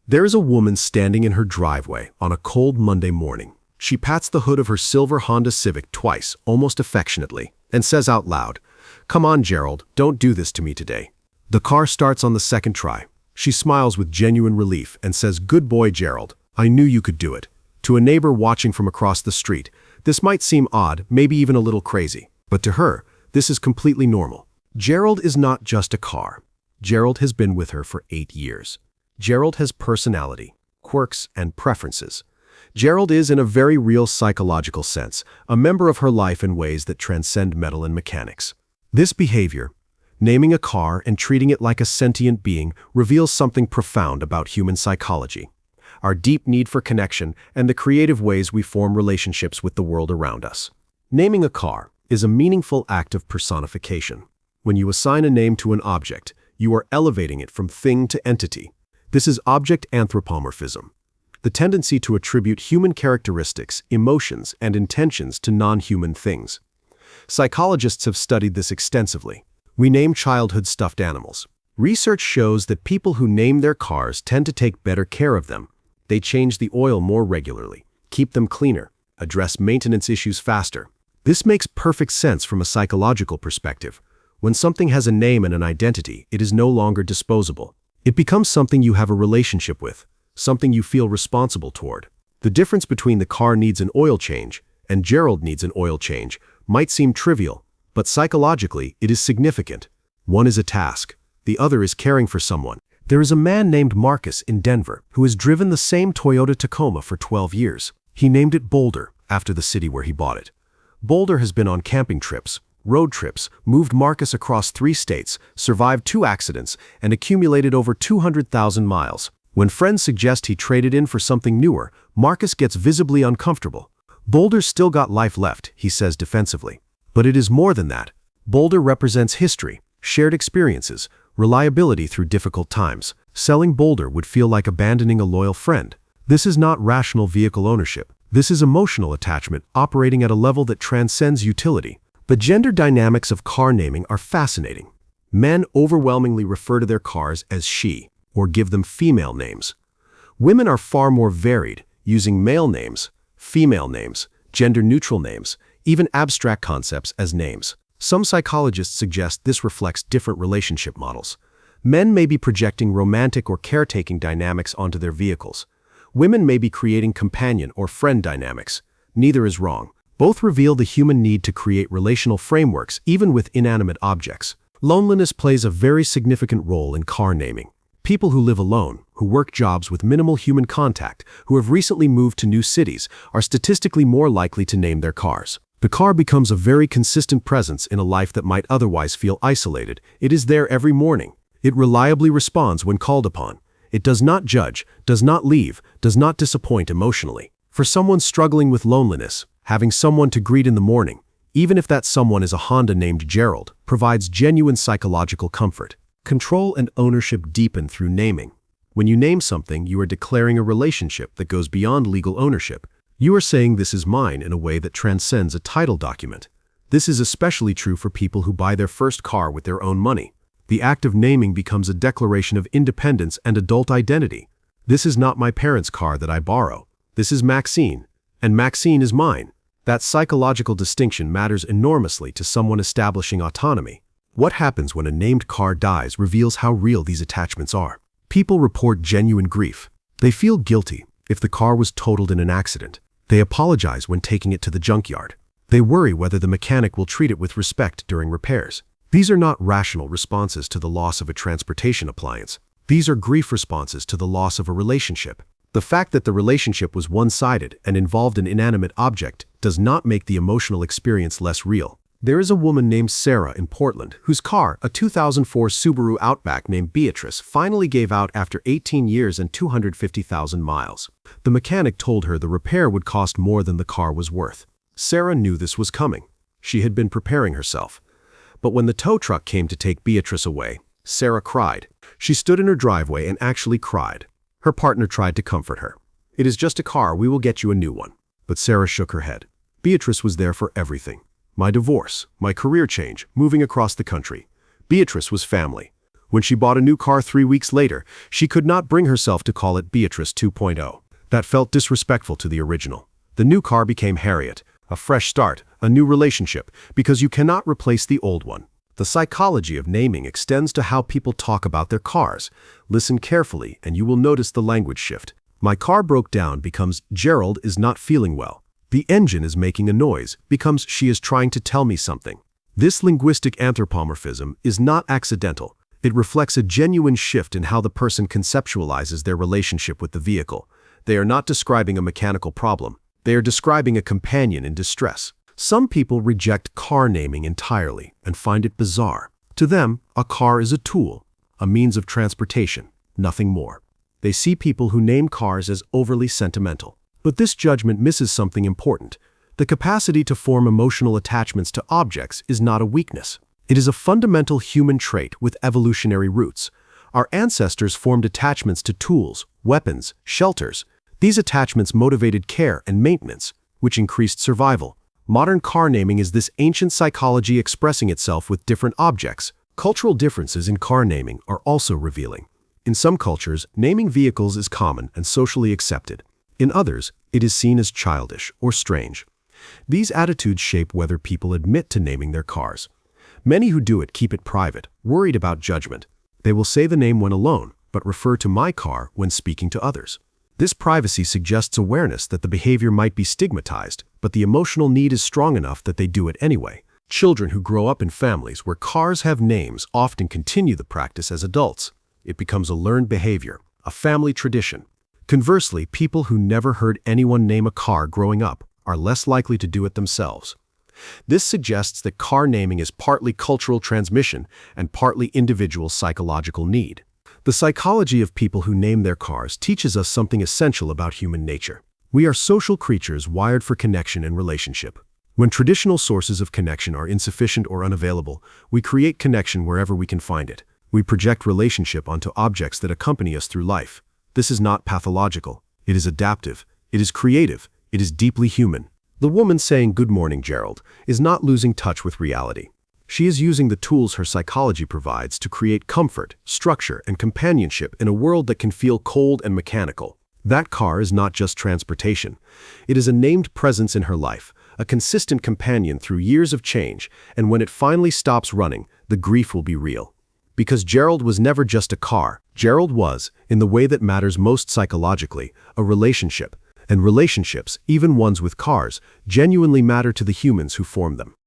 There is a woman standing in her driveway on a cold Monday morning. She pats the hood of her silver Honda Civic twice, almost affectionately, and says out loud, "Come on, Gerald, don't do this to me today." The car starts on the second try. She smiles with genuine relief and says, "Good boy, Gerald. I knew you could do it." To a neighbor watching from across the street, this might seem odd, maybe even a little crazy. But to her, this is completely normal. Gerald is not just a car. Gerald has been with her for 8 years. Gerald has personality, quirks, and preferences. Gerald is, in a very real psychological sense, a member of her life in ways that transcend metal and mechanics. This behavior, naming a car and treating it like a sentient being, reveals something profound about human psychology, our deep need for connection, and the creative ways we form relationships with the world around us. Naming a car is a meaningful act of personification. When you assign a name to an object, you are elevating it from thing to entity. This is object anthropomorphism, the tendency to attribute human characteristics, emotions, and intentions to non-human things. Psychologists have studied this extensively. We name childhood stuffed animals. Research shows that people who name their cars tend to take better care of them. They change the oil more regularly, keep them cleaner, address maintenance issues faster. This makes perfect sense from a psychological perspective. When something has a name and an identity, it is no longer disposable. It becomes something you have a relationship with, something you feel responsible toward. The difference between the car needs an oil change and Gerald needs an oil change might seem trivial, but psychologically it is significant. One is a task, the other is caring for someone. There is a man named Marcus in Denver who has driven the same Toyota Tacoma for 12 years. He named it Boulder after the city where he bought it. Boulder has been on camping trips, road trips, moved Marcus across 3 states, survived 2 accidents, and accumulated over 200,000 miles. When friends suggest he trade it in for something newer, Marcus gets visibly uncomfortable. Boulder's still got life left, he says defensively. But it is more than that. Boulder represents history, shared experiences, reliability through difficult times. Selling Boulder would feel like abandoning a loyal friend. This is not rational vehicle ownership. This is emotional attachment operating at a level that transcends utility. The gender dynamics of car naming are fascinating. Men overwhelmingly refer to their cars as she, or give them female names. Women are far more varied, using male names, female names, gender-neutral names, even abstract concepts as names. Some psychologists suggest this reflects different relationship models. Men may be projecting romantic or caretaking dynamics onto their vehicles. Women may be creating companion or friend dynamics. Neither is wrong. Both reveal the human need to create relational frameworks, even with inanimate objects. Loneliness plays a very significant role in car naming. People who live alone, who work jobs with minimal human contact, who have recently moved to new cities, are statistically more likely to name their cars. The car becomes a very consistent presence in a life that might otherwise feel isolated. It is there every morning. It reliably responds when called upon. It does not judge, does not leave, does not disappoint emotionally. For someone struggling with loneliness, having someone to greet in the morning, even if that someone is a Honda named Gerald, provides genuine psychological comfort. Control and ownership deepen through naming. When you name something, you are declaring a relationship that goes beyond legal ownership. You are saying this is mine in a way that transcends a title document. This is especially true for people who buy their first car with their own money. The act of naming becomes a declaration of independence and adult identity. This is not my parents' car that I borrow. This is Maxine, and Maxine is mine. That psychological distinction matters enormously to someone establishing autonomy. What happens when a named car dies reveals how real these attachments are. People report genuine grief. They feel guilty if the car was totaled in an accident. They apologize when taking it to the junkyard. They worry whether the mechanic will treat it with respect during repairs. These are not rational responses to the loss of a transportation appliance. These are grief responses to the loss of a relationship. The fact that the relationship was one-sided and involved an inanimate object does not make the emotional experience less real. There is a woman named Sarah in Portland whose car, a 2004 Subaru Outback named Beatrice, finally gave out after 18 years and 250,000 miles. The mechanic told her the repair would cost more than the car was worth. Sarah knew this was coming. She had been preparing herself. But when the tow truck came to take Beatrice away, Sarah cried. She stood in her driveway and actually cried. Her partner tried to comfort her. "It is just a car, we will get you a new one." But Sarah shook her head. Beatrice was there for everything. My divorce, my career change, moving across the country. Beatrice was family. When she bought a new car 3 weeks later, she could not bring herself to call it Beatrice 2.0. That felt disrespectful to the original. The new car became Harriet, a fresh start, a new relationship, because you cannot replace the old one. The psychology of naming extends to how people talk about their cars. Listen carefully and you will notice the language shift. My car broke down becomes Gerald is not feeling well. The engine is making a noise becomes she is trying to tell me something. This linguistic anthropomorphism is not accidental. It reflects a genuine shift in how the person conceptualizes their relationship with the vehicle. They are not describing a mechanical problem. They are describing a companion in distress. Some people reject car naming entirely and find it bizarre. To them, a car is a tool, a means of transportation, nothing more. They see people who name cars as overly sentimental. But this judgment misses something important. The capacity to form emotional attachments to objects is not a weakness. It is a fundamental human trait with evolutionary roots. Our ancestors formed attachments to tools, weapons, shelters. These attachments motivated care and maintenance, which increased survival. Modern car naming is this ancient psychology expressing itself with different objects. Cultural differences in car naming are also revealing. In some cultures, naming vehicles is common and socially accepted. In others, it is seen as childish or strange. These attitudes shape whether people admit to naming their cars. Many who do it keep it private, worried about judgment. They will say the name when alone, but refer to my car when speaking to others. This privacy suggests awareness that the behavior might be stigmatized, but the emotional need is strong enough that they do it anyway. Children who grow up in families where cars have names often continue the practice as adults. It becomes a learned behavior, a family tradition. Conversely, people who never heard anyone name a car growing up are less likely to do it themselves. This suggests that car naming is partly cultural transmission and partly individual psychological need. The psychology of people who name their cars teaches us something essential about human nature. We are social creatures wired for connection and relationship. When traditional sources of connection are insufficient or unavailable, we create connection wherever we can find it. We project relationship onto objects that accompany us through life. This is not pathological. It is adaptive. It is creative. It is deeply human. The woman saying "Good morning, Gerald" is not losing touch with reality. She is using the tools her psychology provides to create comfort, structure, and companionship in a world that can feel cold and mechanical. That car is not just transportation. It is a named presence in her life, a consistent companion through years of change, and when it finally stops running, the grief will be real. Because Gerald was never just a car, Gerald was, in the way that matters most psychologically, a relationship. And relationships, even ones with cars, genuinely matter to the humans who form them.